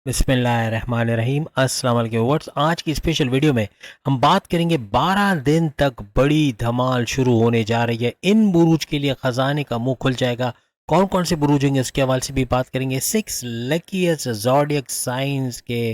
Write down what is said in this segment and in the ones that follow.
बिस्मिल्लाहिर्रहमानिर्रहीम अस्सलाम वालेकुम व्यूअर्स। आज की स्पेशल वीडियो में हम बात करेंगे 12 दिन तक बड़ी धमाल शुरू होने जा रही है। इन बुरूज के लिए खजाने का मुंह खुल जाएगा। कौन कौन से बुरूज होंगे उसके हवाले से भी बात करेंगे। 6 लकीएस्ट ज़ोडिएक साइंस के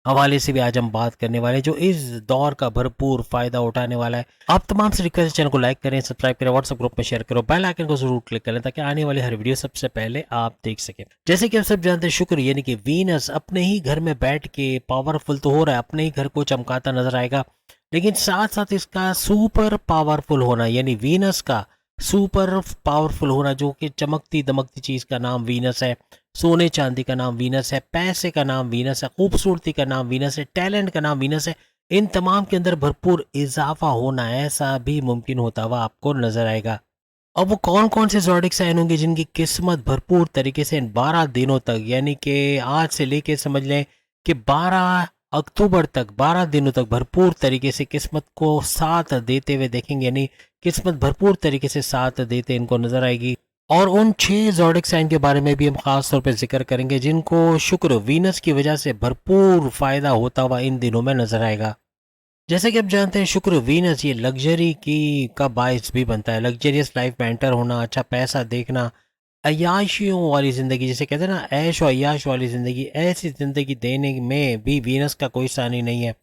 हवाले से भी आज हम बात करने वाले हैं, जो इस दौर का भरपूर फायदा उठाने वाला है। आप तमाम से रिक्वेस्ट है, चैनल को लाइक करें, सब्सक्राइब करें, व्हाट्सएप ग्रुप में शेयर करो, बेल आइकन को जरूर क्लिक करें ताकि आने वाली हर वीडियो सबसे पहले आप देख सकें। जैसे कि आप सब जानते हैं, शुक्र यानी कि वीनस अपने ही घर में बैठ के पावरफुल तो हो रहा है, अपने ही घर को चमकाता नजर आएगा, लेकिन साथ साथ इसका सुपर पावरफुल होना यानी वीनस का सुपर पावरफुल होना, जो कि चमकती दमकती चीज का नाम वीनस है, सोने चांदी का नाम वीनस है, पैसे का नाम वीनस है, खूबसूरती का नाम वीनस है, टैलेंट का नाम वीनस है, इन तमाम के अंदर भरपूर इजाफा होना ऐसा भी मुमकिन होता हुआ आपको नजर आएगा। अब वो कौन कौन से ज़ोडिएक साइन होंगे जिनकी किस्मत भरपूर तरीके से इन 12 दिनों तक यानी कि आज से लेके समझ लें कि 12 अक्टूबर तक 12 दिनों तक भरपूर तरीके से किस्मत को साथ देते हुए देखेंगे, यानी किस्मत भरपूर तरीके से साथ देते इनको नजर आएगी। और उन 6 ज़ोडिएक साइन के बारे में भी हम खास तौर पर जिक्र करेंगे जिनको शुक्र वीनस की वजह से भरपूर फायदा होता हुआ इन दिनों में नजर आएगा। जैसे कि आप जानते हैं, शुक्र वीनस ये लग्जरी की का बायस भी बनता है। लग्जरियस लाइफ में एंटर होना, अच्छा पैसा देखना, अय्याशियों वाली ज़िंदगी, जिसे कहते हैं ना ऐश और अय्याश वाली ज़िंदगी, ऐसी ज़िंदगी देने में भी वीनस का कोई सानी नहीं है।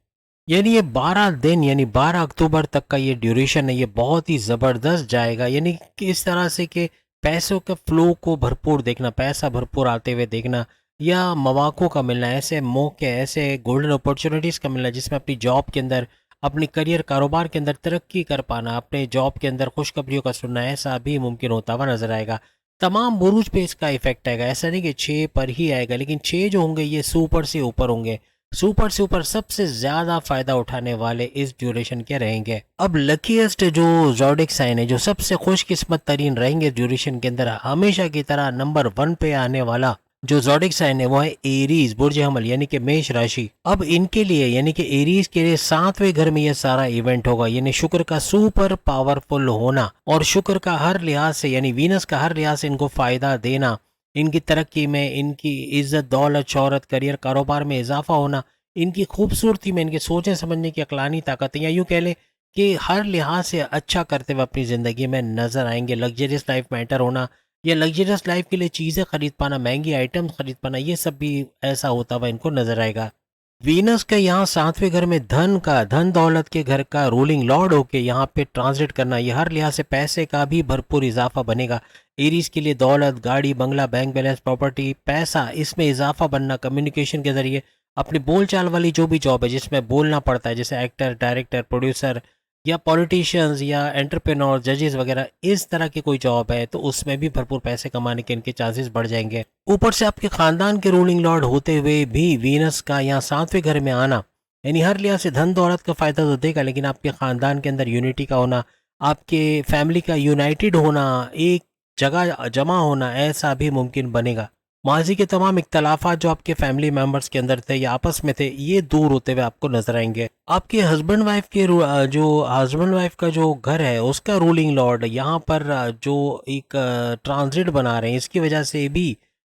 यानी ये 12 दिन यानी 12 अक्टूबर तक का ये ड्यूरेशन है, ये बहुत ही ज़बरदस्त जाएगा। यानी कि इस तरह से कि पैसों के फ्लो को भरपूर देखना, पैसा भरपूर आते हुए देखना, या मौक़ों का मिलना, ऐसे मौके, ऐसे गोल्डन अपॉर्चुनिटीज़ का मिलना जिसमें अपनी जॉब के अंदर, अपनी करियर कारोबार के अंदर तरक्की कर पाना, अपने जॉब के अंदर खुशखबरियों का सुनना, ऐसा भी मुमकिन होता हुआ नजर आएगा। तमाम बुरूज पे इसका इफेक्ट आएगा। ऐसा नहीं कि 6 पर ही आएगा, लेकिन 6 जो होंगे ये सुपर से ऊपर होंगे। सुपर से ऊपर सबसे ज्यादा फायदा उठाने वाले इस ड्यूरेशन के रहेंगे। अब लकीएस्ट जो ज़ोडिएक साइन है, जो सबसे खुशकिस्मत तरीन रहेंगे ड्यूरेशन के अंदर, हमेशा की तरह नंबर 1 पे आने वाला जो ज़ोडिएक साइन है वो है एरीज, बुर्ज हमल यानी कि मेष राशि। अब इनके लिए यानी कि एरीज के लिए 7वें घर में ये सारा इवेंट होगा, यानी शुक्र का सुपर पावरफुल होना और शुक्र का हर लिहाज से यानी वीनस का हर लिहाज से इनको फायदा देना, इनकी तरक्की में, इनकी इज्जत दौलत शोहरत करियर कारोबार में इजाफा होना, इनकी खूबसूरती में, इनके सोचने समझने की अकलानी ताकत, या यूँ कह लें कि हर लिहाज से अच्छा करते हुए अपनी ज़िंदगी में नजर आएंगे। लग्जरियस लाइफ में एंटर होना या लग्जरियस लाइफ के लिए चीज़ें खरीद पाना, महंगी आइटम खरीद पाना, ये सब भी ऐसा होता हुआ इनको नजर आएगा। वीनस का यहाँ 7वें घर में धन दौलत के घर का रूलिंग लॉर्ड होके यहाँ पे ट्रांजिट करना, ये हर लिहाज से पैसे का भी भरपूर इजाफा बनेगा। एरीज के लिए दौलत, गाड़ी, बंगला, बैंक बैलेंस, प्रॉपर्टी, पैसा, इसमें इजाफा बनना, कम्युनिकेशन के जरिए अपनी बोलचाल वाली जो भी जॉब है जिसमें बोलना पड़ता है, जैसे एक्टर, डायरेक्टर, प्रोड्यूसर या पॉलिटिशियंस या एंटरप्रेन्योर, जजेस वगैरह, इस तरह की कोई जॉब है तो उसमें भी भरपूर पैसे कमाने के इनके चांसेस बढ़ जाएंगे। ऊपर से आपके खानदान के रूलिंग लॉर्ड होते हुए भी वीनस का यहाँ 7वें घर में आना, यानी हर लिहाज से धन दौलत का फायदा तो देगा, लेकिन आपके खानदान के अंदर यूनिटी का होना, आपके फैमिली का यूनाइटेड होना, एक जगह जमा होना, ऐसा भी मुमकिन बनेगा। माजी के तमाम इख्तलाफात जो आपके फैमिली मेंबर्स के अंदर थे या आपस में थे, ये दूर होते हुए आपको नजर आएंगे। आपके हस्बैंड वाइफ के जो हस्बैंड वाइफ का जो घर है उसका रूलिंग लॉर्ड यहाँ पर जो एक ट्रांजिट बना रहे हैं, इसकी वजह से भी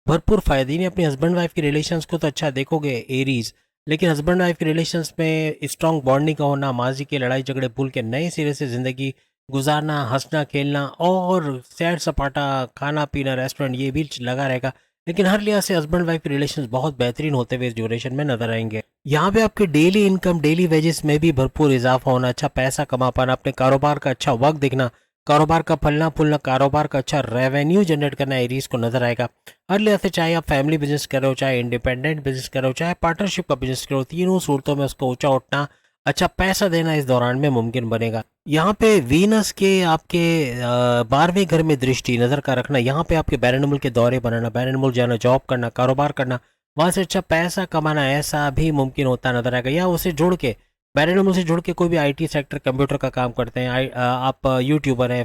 भरपूर फायदे। नहीं, अपने हस्बैंड वाइफ के रिलेशंस को तो अच्छा देखोगे एरीज, लेकिन हस्बैंड वाइफ के रिलेशंस में स्ट्रॉन्ग बॉन्डिंग का होना, माजी के लड़ाई झगड़े भूल के नए सिरे से जिंदगी गुजारना, हंसना खेलना और सैर सपाटा, खाना पीना, रेस्टोरेंट, ये भी लगा रहेगा। लेकिन हर लिहाज से हस्बैंड वाइफ के रिलेशंस बहुत बेहतरीन होते हुए इस ड्यूरेशन में नजर आएंगे। यहाँ पे आपके डेली इनकम, डेली वेजेस में भी भरपूर इजाफा होना, अच्छा पैसा कमा पाना, अपने कारोबार का अच्छा वक्त दिखना, कारोबार का फलना फूलना, कारोबार का अच्छा रेवेन्यू जनरेट करना एरीज को नजर आएगा। हर लिहाज से, चाहे आप फैमिली बिजनेस करो, चाहे इंडिपेंडेंट बिजनेस करो, चाहे पार्टनरशिप का बिजनेस करो, तीनों सूरतों में उसको ऊंचा उठना, अच्छा पैसा देना इस दौरान में मुमकिन बनेगा। यहाँ पे वीनस के आपके 12वें घर में दृष्टि नजर का रखना, यहाँ पे आपके बैरन के दौरे बनाना, बैरन जाना, जॉब करना, कारोबार करना, वहां से अच्छा पैसा कमाना, ऐसा भी मुमकिन होता नजर आएगा। या उसे जुड़ के, बैरन से जुड़ के कोई भी आईटी सेक्टर, कंप्यूटर का काम करते हैं, आप यूट्यूबर हैं,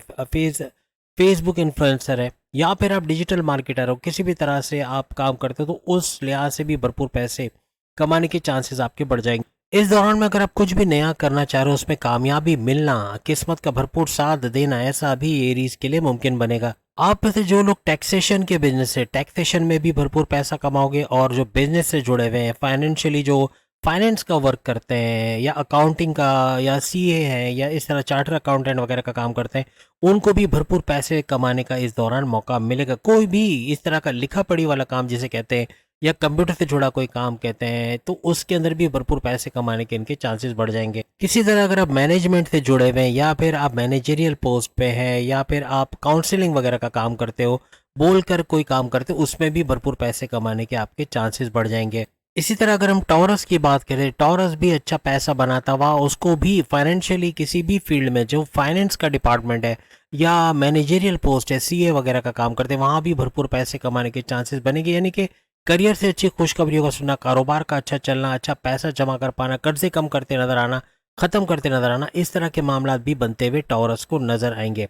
फेसबुक इन्फ्लुएंसर है, या फिर आप डिजिटल मार्केटर हो, किसी भी तरह से आप काम करते हो, तो उस लिहाज से भी भरपूर पैसे कमाने के चांसेस आपके बढ़ जाएंगे। इस दौरान में अगर आप कुछ भी नया करना चाह रहे हो, उसमें कामयाबी मिलना, किस्मत का भरपूर साथ देना, ऐसा भी एरीज के लिए मुमकिन बनेगा। आप में से जो लोग टैक्सेशन के बिजनेस है, टैक्सेशन में भी भरपूर पैसा कमाओगे, और जो बिजनेस से जुड़े हुए हैं, फाइनेंशियली जो फाइनेंस का वर्क करते हैं, या अकाउंटिंग का, या सीए हैं, या इस तरह चार्टर अकाउंटेंट वगैरह का काम करते हैं, उनको भी भरपूर पैसे कमाने का इस दौरान मौका मिलेगा। कोई भी इस तरह का लिखा पढ़ी वाला काम जिसे कहते हैं, या कंप्यूटर से जुड़ा कोई काम कहते हैं, तो उसके अंदर भी भरपूर पैसे कमाने के इनके चांसेस बढ़ जाएंगे। किसी तरह अगर आप मैनेजमेंट से जुड़े हुए हैं, या फिर आप मैनेजरियल पोस्ट पे हैं, या फिर आप काउंसलिंग वगैरह का काम करते हो, बोलकर कोई काम करते हो, उसमें भी भरपूर पैसे कमाने के आपके चांसेस बढ़ जाएंगे। इसी तरह अगर हम टॉरस की बात करें, टॉरस भी अच्छा पैसा बनाता हुआ, उसको भी फाइनेंशियली किसी भी फील्ड में जो फाइनेंस का डिपार्टमेंट है, या मैनेजरियल पोस्ट है, सीए वगैरह का काम करते हैं, वहाँ भी भरपूर पैसे कमाने के चांसेस बनेंगे। यानी कि करियर से अच्छी खुशखबरियों का सुनना, कारोबार का अच्छा चलना, अच्छा पैसा जमा कर पाना, कर्जे कम करते नजर आना, खत्म करते नजर आना, इस तरह के मामला भी बनते हुए टॉरस को नजर आएंगे।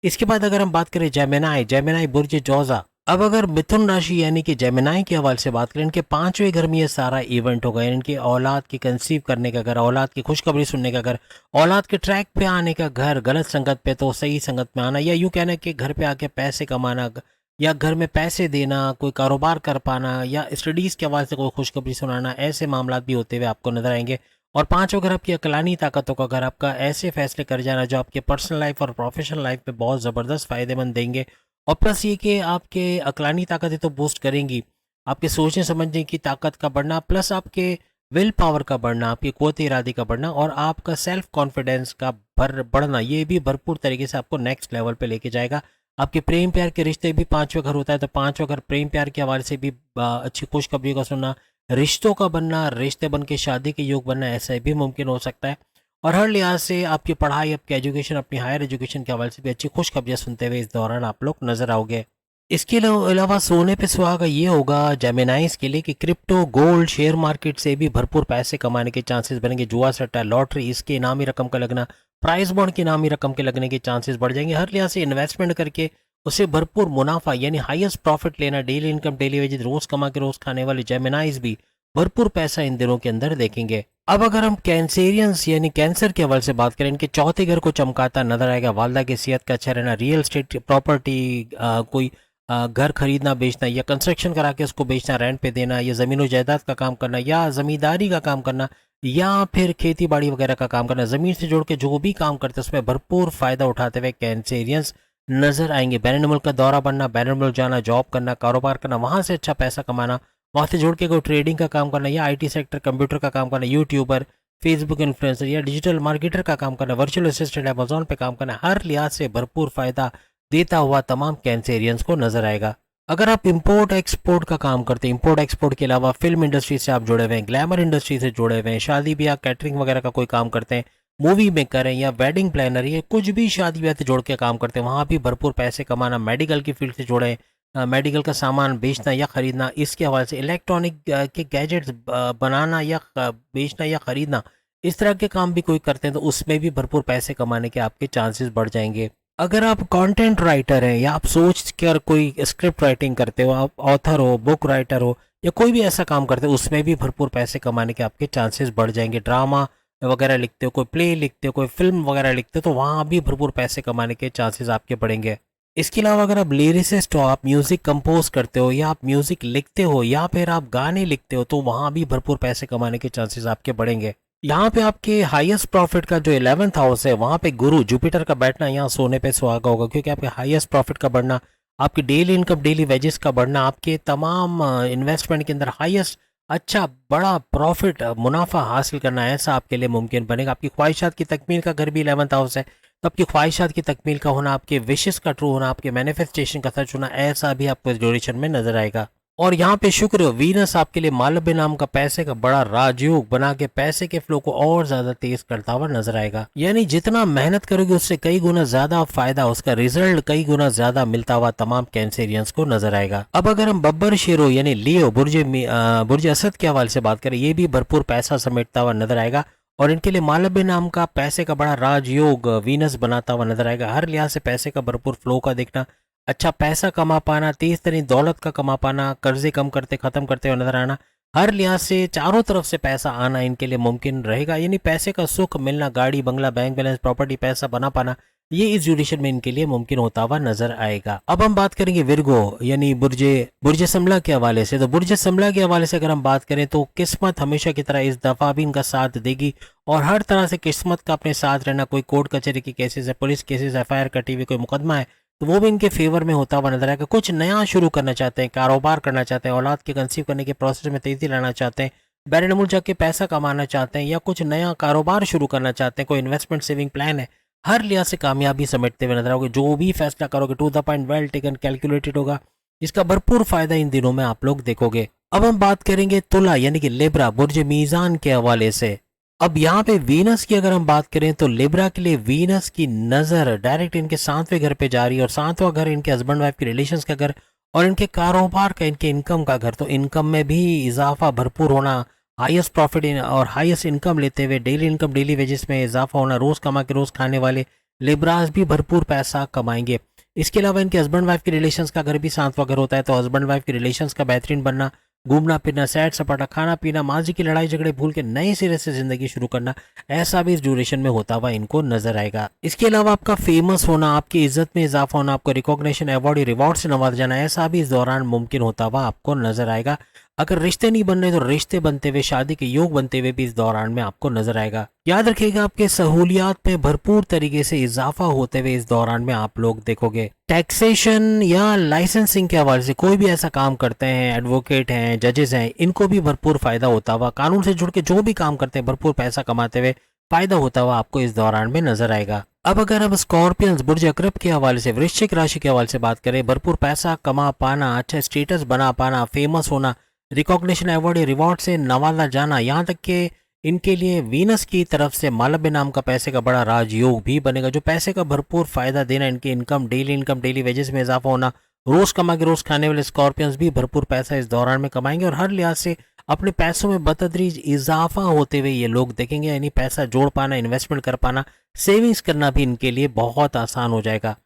इसके बाद अगर हम बात करें जेमिनाई, जेमिनाई बुर्ज जोजा। अब अगर मिथुन राशि यानी कि जेमिनाई के हवाले से बात करें, इनके 5वें घर में ये सारा इवेंट होगा। इनके औलाद की कंसीव करने का घर, औलाद की खुशखबरी सुनने का घर, औलाद के ट्रैक पे आने का घर, गलत संगत पे तो सही संगत में आना, या यूँ कहना कि घर पे आके पैसे कमाना, या घर में पैसे देना, कोई कारोबार कर पाना, या स्टडीज़ के हवाले से कोई खुशखबरी सुनाना, ऐसे मामला भी होते हुए आपको नजर आएंगे। और पांचवा घर आपकी अकलानी ताकतों का घर, आपका ऐसे फैसले कर जाना जो आपके पर्सनल लाइफ और प्रोफेशनल लाइफ में बहुत ज़बरदस्त फ़ायदेमंद देंगे। और प्लस ये कि आपके अकलानी ताकतें तो बूस्ट करेंगी, आपके सोचने समझने की ताकत का बढ़ना, प्लस आपके विल पावर का बढ़ना, आपकी क़ुव्वत इरादी का बढ़ना, और आपका सेल्फ कॉन्फिडेंस का बढ़ना, ये भी भरपूर तरीके से आपको नेक्स्ट लेवल पे लेके जाएगा। आपके प्रेम प्यार के रिश्ते भी 5वां घर होता है, तो 5वां घर प्रेम प्यार के हवाले से भी अच्छी खुशखबरी का सुनना, रिश्तों का बनना, रिश्ते बन के शादी के योग बनना, ऐसा भी मुमकिन हो सकता है। और हर लिहाज से आपकी पढ़ाई, आपकी एजुकेशन, अपनी हायर एजुकेशन के हवाले से भी अच्छी खुशखबरियाँ सुनते हुए इस दौरान आप लोग नजर आओगे। इसके अलावा सोने पे सुहागा ये होगा जेमिनाइज के लिए कि क्रिप्टो, गोल्ड, शेयर मार्केट से भी भरपूर पैसे कमाने के चांसेस बनेंगे। जुआ सट्टा, लॉटरी, इसके इनामी रकम का लगना, प्राइस बॉन्ड की इनामी रकम के लगने के चांसेस बढ़ जाएंगे। हर लिहाज से इन्वेस्टमेंट करके उससे भरपूर मुनाफा यानी हाईएस्ट प्रॉफिट लेना, डेली इनकम, डेली वेजेस, रोज कमा के रोज खाने वाले जेमिनाइज भी भरपूर पैसा इन दिनों के अंदर देखेंगे। अब अगर हम कैंसेरियंस यानी कैंसर के हवाले से बात करें, इनके चौथे घर को चमकाता नजर आएगा। वालदा की सेहत का अच्छा रहना, रियल स्टेट प्रॉपर्टी, कोई घर खरीदना बेचना, या कंस्ट्रक्शन करा के उसको बेचना, रेंट पे देना, या ज़मीन जायदाद का काम करना, या ज़मींदारी का काम करना, या फिर खेती बाड़ी वगैरह का काम करना, ज़मीन से जोड़ के जो भी काम करते हैं उसमें भरपूर फ़ायदा उठाते हुए कैंसेरियंस नजर आएंगे। बैरून मुल्क का दौरा बनना, बैरून मुल्क जाना, जॉब करना, कारोबार करना, वहाँ से अच्छा पैसा कमाना, वहाँ से जोड़ के कोई ट्रेडिंग का काम करना, या आईटी सेक्टर, कंप्यूटर का काम करना, यूट्यूबर, फेसबुक इन्फ्लुएंसर, या डिजिटल मार्केटर का काम करना, वर्चुअल असिस्टेंट अमेजोन पे काम करना, हर लिहाज से भरपूर फ़ायदा देता हुआ तमाम कैंसेरियंस को नजर आएगा। अगर आप इंपोर्ट एक्सपोर्ट का काम करते हैं, इंपोर्ट एक्सपोर्ट के अलावा फिल्म इंडस्ट्री से आप जुड़े हुए हैं, ग्लैमर इंडस्ट्री से जुड़े हुए हैं, शादी ब्याह, कैटरिंग वगैरह का कोई काम करते हैं, मूवी मेकर हैं, या वेडिंग प्लानर, ये कुछ भी शादी ब्याह से जोड़ के काम करते हैं, वहाँ भी भरपूर पैसे कमाना। मेडिकल की फील्ड से जुड़े हैं, मेडिकल का सामान बेचना या खरीदना, इसके हवाले से इलेक्ट्रॉनिक के गैजेट्स बनाना या बेचना या खरीदना, इस तरह के काम भी कोई करते हैं, तो उसमें भी भरपूर पैसे कमाने के आपके चांसेस बढ़ जाएंगे। अगर आप कंटेंट राइटर हैं, या आप सोच कर कोई स्क्रिप्ट राइटिंग करते हो, आप ऑथर हो, बुक राइटर हो, या कोई भी ऐसा काम करते हो, उसमें भी भरपूर पैसे कमाने के आपके चांसेस बढ़ जाएंगे। ड्रामा वगैरह लिखते हो, कोई प्ले लिखते हो, कोई फिल्म वगैरह लिखते हो, तो वहाँ भी भरपूर पैसे कमाने के चांसेस आपके बढ़ेंगे। इसके अलावा अगर आप लिरिसिस्ट हो, आप म्यूज़िक कंपोज करते हो, या आप म्यूज़िक लिखते हो, या फिर आप गाने लिखते हो, तो वहाँ भी भरपूर पैसे कमाने के चांसेस आपके बढ़ेंगे। यहाँ पे आपके हाईएस्ट प्रॉफिट का जो 11th हाउस है, वहाँ पे गुरु जुपिटर का बैठना यहाँ सोने पे सुहागा होगा, क्योंकि आपके हाईएस्ट प्रॉफिट का बढ़ना, आपकी डेली इनकम, डेली वेजेस का बढ़ना, आपके तमाम इन्वेस्टमेंट के अंदर हाईएस्ट अच्छा बड़ा प्रॉफिट मुनाफा हासिल करना, ऐसा आपके लिए मुमकिन बनेगा। आपकी ख्वाहिशात की तकमील का घर भी 11th हाउस है, तो आपकी ख्वाहिशात की तकमील का होना, आपके विशेष का ट्रू होना, आपके मैनिफेस्टेशन का सच होना, ऐसा भी आपको ड्यूरेशन में नजर आएगा। और यहाँ पे शुक्र वीनस आपके लिए मालव्य नाम का पैसे का बड़ा राजयोग बना के पैसे के फ्लो को और ज्यादा तेज करता हुआ नजर आएगा। यानी जितना मेहनत करोगे उससे कई गुना ज्यादा फायदा, उसका रिजल्ट कई गुना ज्यादा मिलता हुआ तमाम कैंसेरियंस को नजर आएगा। अब अगर हम बब्बर शेरो यानी लियो बुर्ज असद के हवाले से बात करें, ये भी भरपूर पैसा समेटता हुआ नजर आएगा, और इनके लिए मालव्य नाम का पैसे का बड़ा राजयोग वीनस बनाता हुआ नजर आएगा। हर लिहाज से पैसे का भरपूर फ्लो का देखना, अच्छा पैसा कमा पाना, तेज तरीन दौलत का कमा पाना, कर्जे कम करते खत्म करते हुए नजर आना, हर लिहाज से चारों तरफ से पैसा आना इनके लिए मुमकिन रहेगा। यानी पैसे का सुख मिलना, गाड़ी बंगला, बैंक बैलेंस, प्रॉपर्टी, पैसा बना पाना, ये इस ड्यूरेशन में इनके लिए मुमकिन होता हुआ नजर आएगा। अब हम बात करेंगे विर्गो यानी बुर्जे बुर्जे समला के हवाले से। तो बुर्जे समला के हवाले से अगर हम बात करें तो किस्मत हमेशा की तरह इस दफा भी इनका साथ देगी और हर तरह से किस्मत का अपने साथ रहना। कोई कोर्ट कचहरी के केसेस है, पुलिस केसेस, एफआईआर कटी हुई, कोई मुकदमा है तो वो भी इनके फेवर में होता हुआ नजर आएगा। कुछ नया शुरू करना चाहते हैं, कारोबार करना चाहते हैं, औलाद के कंसीव करने के प्रोसेस में तेजी लाना चाहते हैं, बैरन मुल्क जाके पैसा कमाना चाहते हैं या कुछ नया कारोबार शुरू करना चाहते हैं, कोई इन्वेस्टमेंट सेविंग प्लान है, हर लिहाज से कामयाबी समेटते हुए नजर आओगे। जो भी फैसला करोगे to the point, well taken, calculated होगा, जिसका भरपूर फायदा इन दिनों में आप लोग देखोगे। अब हम बात करेंगे तुला यानी कि लिब्रा बुर्ज मीजान के हवाले से। अब यहाँ पे वीनस की अगर हम बात करें तो लिब्रा के लिए वीनस की नजर डायरेक्ट इनके 7वें घर पे जा रही है और 7वां घर इनके हस्बैंड वाइफ के रिलेशंस का घर और इनके कारोबार का, इनके इनकम का घर। तो इनकम में भी इजाफा भरपूर होना, हाईएस्ट प्रॉफिट और हाईएस्ट इनकम लेते हुए डेली इनकम, डेली वेजेस में इजाफा होना, रोज कमा के रोज खाने वाले लिब्रास भी भरपूर पैसा कमाएंगे। इसके अलावा इनके हस्बैंड वाइफ के रिलेशंस का घर भी 7वां घर होता है तो हस्बैंड वाइफ के रिलेशंस का बेहतरीन बनना, घूमना फिरना, सैर सपाटा, खाना पीना, माजी की लड़ाई झगड़े भूल के नए सिरे से जिंदगी शुरू करना, ऐसा भी इस ड्यूरेशन में होता हुआ इनको नजर आएगा। इसके अलावा आपका फेमस होना, आपकी इज्जत में इजाफा होना, आपको रिकॉग्निशन, अवार्ड, रिवॉर्ड से नवाजा जाना, ऐसा भी इस दौरान मुमकिन होता हुआ आपको नजर आएगा। अगर रिश्ते नहीं बन रहे तो रिश्ते बनते हुए, शादी के योग बनते हुए भी इस दौरान में आपको नजर आएगा। याद रखिएगा आपके सहूलियात में भरपूर तरीके से इजाफा होते हुए इस दौरान में आप लोग देखोगे। टैक्सेशन या लाइसेंसिंग के हवाले से कोई भी ऐसा काम करते हैं, एडवोकेट हैं, जजेस हैं, इनको भी भरपूर फायदा होता हुआ, कानून से जुड़ के जो भी काम करते हैं भरपूर पैसा कमाते हुए फायदा होता हुआ आपको इस दौरान में नजर आएगा। अब अगर हम स्कॉर्पियंस बुर्ज अकरब के हवाले से, वृश्चिक राशि के हवाले से बात करें, भरपूर पैसा कमा पाना, अच्छा स्टेटस बना पाना, फेमस होना, रिकॉग्निशन, अवार्ड या रिवॉर्ड से नवाजा जाना, यहाँ तक कि इनके लिए वीनस की तरफ से मालव्य नाम का पैसे का बड़ा राजयोग भी बनेगा जो पैसे का भरपूर फायदा देना, इनकी इनकम, डेली वेजेस में इजाफा होना, रोज कमा के रोज खाने वाले स्कॉर्पियंस भी भरपूर पैसा इस दौरान में कमाएंगे और हर लिहाज से अपने पैसों में बतदरीज इजाफा होते हुए ये लोग देखेंगे। यानी पैसा जोड़ पाना, इन्वेस्टमेंट कर पाना, सेविंग्स करना भी इनके लिए बहुत आसान हो जाएगा।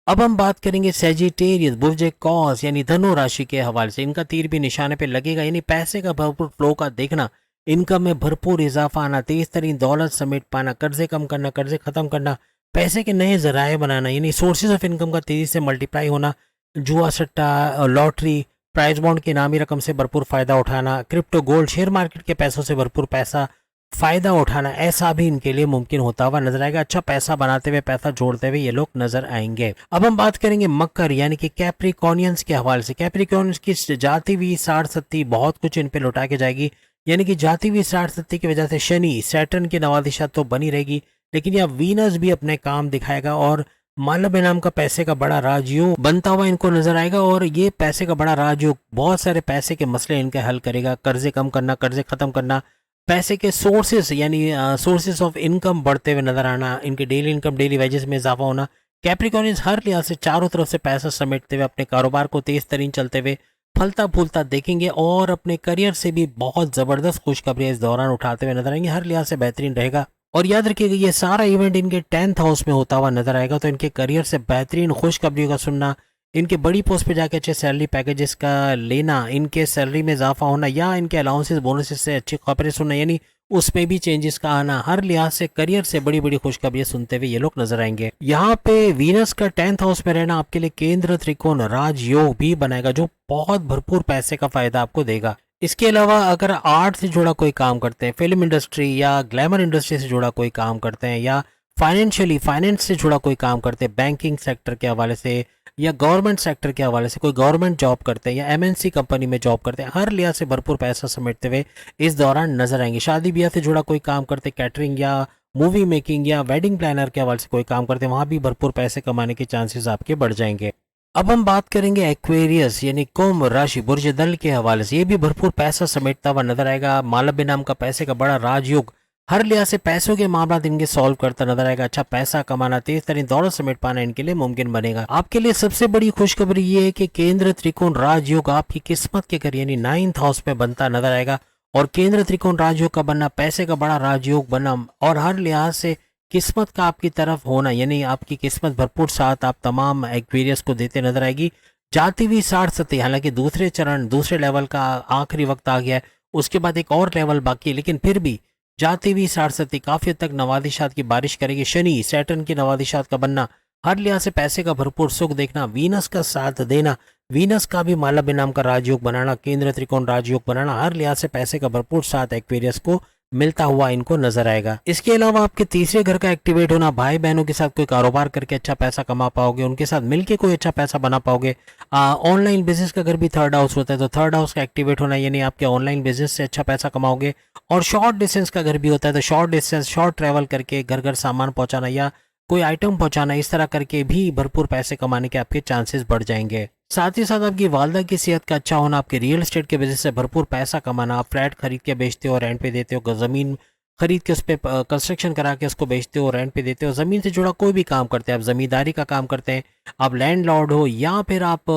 अब हम बात करेंगे सेजिटेरियस बुर्ज कॉस यानी धनु राशि के हवाले से। इनका तीर भी निशाने पे लगेगा, यानी पैसे का भरपूर फ्लो का देखना, इनकम में भरपूर इजाफा आना, तेज तरीन दौलत समेट पाना, कर्जे कम करना, कर्जे खत्म करना, पैसे के नए जराए बनाना, यानी सोर्सेज ऑफ इनकम का तेजी से मल्टीप्लाई होना, जुआ सट्टा, लॉटरी, प्राइज बॉन्ड की नामी रकम से भरपूर फायदा उठाना, क्रिप्टो, गोल्ड, शेयर मार्केट के पैसों से भरपूर पैसा फायदा उठाना, ऐसा भी इनके लिए मुमकिन होता हुआ नजर आएगा। अच्छा पैसा बनाते हुए, पैसा जोड़ते हुए ये लोग नजर आएंगे। अब हम बात करेंगे मकर यानी कि कैप्रिकॉनियंस के हवाले से। कैप्रिकॉनियंस की जाती हुई साढ़ सत्ती बहुत कुछ इन पे लौटा के जाएगी, यानी कि जाती हुई साढ़ सत्ती की वजह से शनि, सैटर्न की नवादिशत तो बनी रहेगी, लेकिन यह वीनस भी अपने काम दिखाएगा और मालव्य नाम का पैसे का बड़ा राजयोग बनता हुआ इनको नजर आएगा और ये पैसे का बड़ा राजयोग बहुत सारे पैसे के मसले इनके हल करेगा। कर्जे कम करना, कर्जे खत्म करना, पैसे के सोर्सेस यानी सोर्सेस ऑफ इनकम बढ़ते हुए नजर आना, इनके डेली इनकम, डेली वेजेस में इजाफा होना। कैप्रिकॉर्नियंस हर लिहाज से चारों तरफ से पैसा समेटते हुए अपने कारोबार को तेज तरीन चलते हुए फलता फूलता देखेंगे और अपने करियर से भी बहुत जबरदस्त खुशखबरियां इस दौरान उठाते हुए नजर आएंगे। हर लिहाज से बेहतरीन रहेगा और याद रखिएगा ये सारा इवेंट इनके 10th हाउस में होता हुआ नजर आएगा। तो इनके करियर से बेहतरीन खुशखबरियों का सुनना, इनके बड़ी पोस्ट पे जाके अच्छे सैलरी पैकेजेस का लेना, इनके सैलरी में इजाफा होना या इनके अलाउंसेस बोनसेस से अच्छी खबरें सुनना, यानी उसमें भी चेंजेस का आना, हर लिहाज से करियर से बड़ी बड़ी खुशखबरियां सुनते हुए ये लोग नजर आएंगे। यहाँ पे वीनस का 10th हाउस में रहना आपके लिए केंद्र त्रिकोण राजयोग भी बनाएगा जो बहुत भरपूर पैसे का फायदा आपको देगा। इसके अलावा अगर आर्ट से जुड़ा कोई काम करते हैं, फिल्म इंडस्ट्री या ग्लैमर इंडस्ट्री से जुड़ा कोई काम करते हैं या फाइनेंस से जुड़ा कोई काम करते हैं, बैंकिंग सेक्टर के हवाले से या गवर्नमेंट सेक्टर के हवाले से कोई गवर्नमेंट जॉब करते हैं या एमएनसी कंपनी में जॉब करते हैं, हर लिहाज से भरपूर पैसा समेटते हुए इस दौरान नजर आएंगे। शादी ब्याह से जुड़ा कोई काम करते, कैटरिंग या मूवी मेकिंग या वेडिंग प्लानर के हवाले से कोई काम करते हैं, वहां भी भरपूर पैसे कमाने के चांसेस आपके बढ़ जाएंगे। अब हम बात करेंगे एक्वेरियस यानी कुंभ राशि बुर्ज दल के हवाले से। ये भी भरपूर पैसा समेटता हुआ नजर आएगा। मालव्य नाम का पैसे का बड़ा राजयोग हर लिहाज से पैसों के मामला इनके सॉल्व करता नजर आएगा। अच्छा पैसा कमाना, तेज तरीन दौलत समेट पाना इनके लिए मुमकिन बनेगा। आपके लिए सबसे बड़ी खुशखबरी ये है कि केंद्र त्रिकोण राजयोग आपकी किस्मत के घर यानी 9th हाउस में बनता नजर आएगा और केंद्र त्रिकोण राजयोग का बनना, पैसे का बड़ा राजयोग बनना और हर लिहाज से किस्मत का आपकी तरफ होना, यानी आपकी किस्मत भरपूर साथ आप तमाम एक्वेरियस को देते नजर आएगी। जाती हुई 60 सतह, हालांकि दूसरे चरण, दूसरे लेवल का आखिरी वक्त आ गया है, उसके बाद एक और लेवल बाकी है, लेकिन फिर भी जाती हुई साढ़सती काफी हद तक नवादिशात की बारिश करेगी। शनि सैटर्न की नवादिशात का बनना, हर लिहाज से पैसे का भरपूर सुख देखना, वीनस का साथ देना, वीनस का भी मालव्य नाम का राजयोग बनाना, केंद्र त्रिकोण राजयोग बनाना, हर लिहाज से पैसे का भरपूर साथ एक्वेरियस को मिलता हुआ इनको नजर आएगा। इसके अलावा आपके तीसरे घर का एक्टिवेट होना, भाई बहनों के साथ कोई कारोबार करके अच्छा पैसा कमा पाओगे, उनके साथ मिलके कोई अच्छा पैसा बना पाओगे। ऑनलाइन बिजनेस का अगर भी थर्ड हाउस होता है तो थर्ड हाउस का एक्टिवेट होना, यानी आपके ऑनलाइन बिजनेस से अच्छा पैसा कमाओगे। और शॉर्ट डिस्टेंस का घर भी होता है तो शॉर्ट डिस्टेंस, शॉर्ट ट्रैवल करके घर घर सामान पहुंचाना या कोई आइटम पहुंचाना, इस तरह करके भी भरपूर पैसे कमाने के आपके चांसेस बढ़ जाएंगे। साथ ही साथ आपकी वालदा की सेहत का अच्छा होना, आपके रियल एस्टेट के बिजनेस से भरपूर पैसा कमाना, आप फ्लैट खरीद के बेचते हो, रेंट पे देते हो, ज़मीन खरीद के उस पर कंस्ट्रक्शन करा के उसको बेचते हो, रेंट पे देते हो, ज़मीन से जुड़ा कोई भी काम करते हैं, आप ज़मींदारी का काम करते हैं, आप लैंडलॉर्ड हो या फिर आप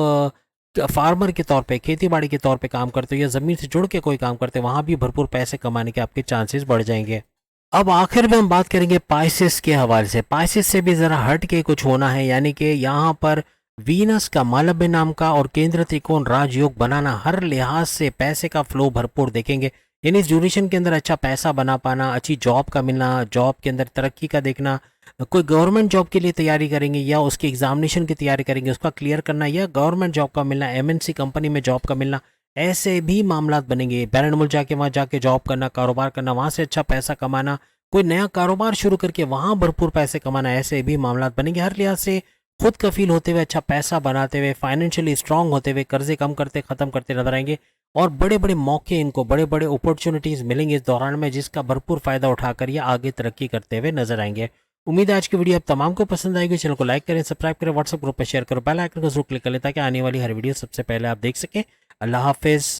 फार्मर के तौर पे, खेती बाड़ी के तौर पे काम करते हो या ज़मीन से जुड़ के कोई काम करते हो, वहाँ भी भरपूर पैसे कमाने के आपके चांसेस बढ़ जाएंगे। अब आखिर में हम बात करेंगे पाइसेस के हवाले से। पाइसेस से भी ज़रा हट के कुछ होना है, यानी कि यहाँ पर वीनस का मालव्य नाम का और केंद्र त्रिकोण राजयोग बनाना, हर लिहाज से पैसे का फ्लो भरपूर देखेंगे। यानी इस ड्यूरेशन के अंदर अच्छा पैसा बना पाना, अच्छी जॉब का मिलना, जॉब के अंदर तरक्की का देखना, कोई गवर्नमेंट जॉब के लिए तैयारी करेंगे या उसकी एग्जामिनेशन की तैयारी करेंगे, उसका क्लियर करना या गवर्नमेंट जॉब का मिलना, एमएनसी कंपनी में जॉब का मिलना, ऐसे भी मामलात बनेंगे। बैरन मुल्क जाके वहाँ जाके जॉब करना, कारोबार करना, वहाँ से अच्छा पैसा कमाना, कोई नया कारोबार शुरू करके वहाँ भरपूर पैसे कमाना, ऐसे भी मामलात बनेंगे। हर लिहाज से खुद कफील होते हुए, अच्छा पैसा बनाते हुए, फाइनेंशियली स्ट्रांग होते हुए, कर्जे कम करते खत्म करते नजर आएंगे और बड़े बड़े मौके, इनको बड़े बड़े अपॉर्चुनिटीज मिलेंगे इस दौरान में, जिसका भरपूर फायदा उठाकर ये आगे तरक्की करते हुए नजर आएंगे। उम्मीद है आज की वीडियो आप तमाम को पसंद आएगी। चैनल को लाइक करें, सब्सक्राइब करें, व्हाट्सएप ग्रुप पर शेयर करो, बेल आइकन को जरूर क्लिक करें ताकि आने वाली हर वीडियो सबसे पहले आप देख सकें। अल्लाह हाफिज।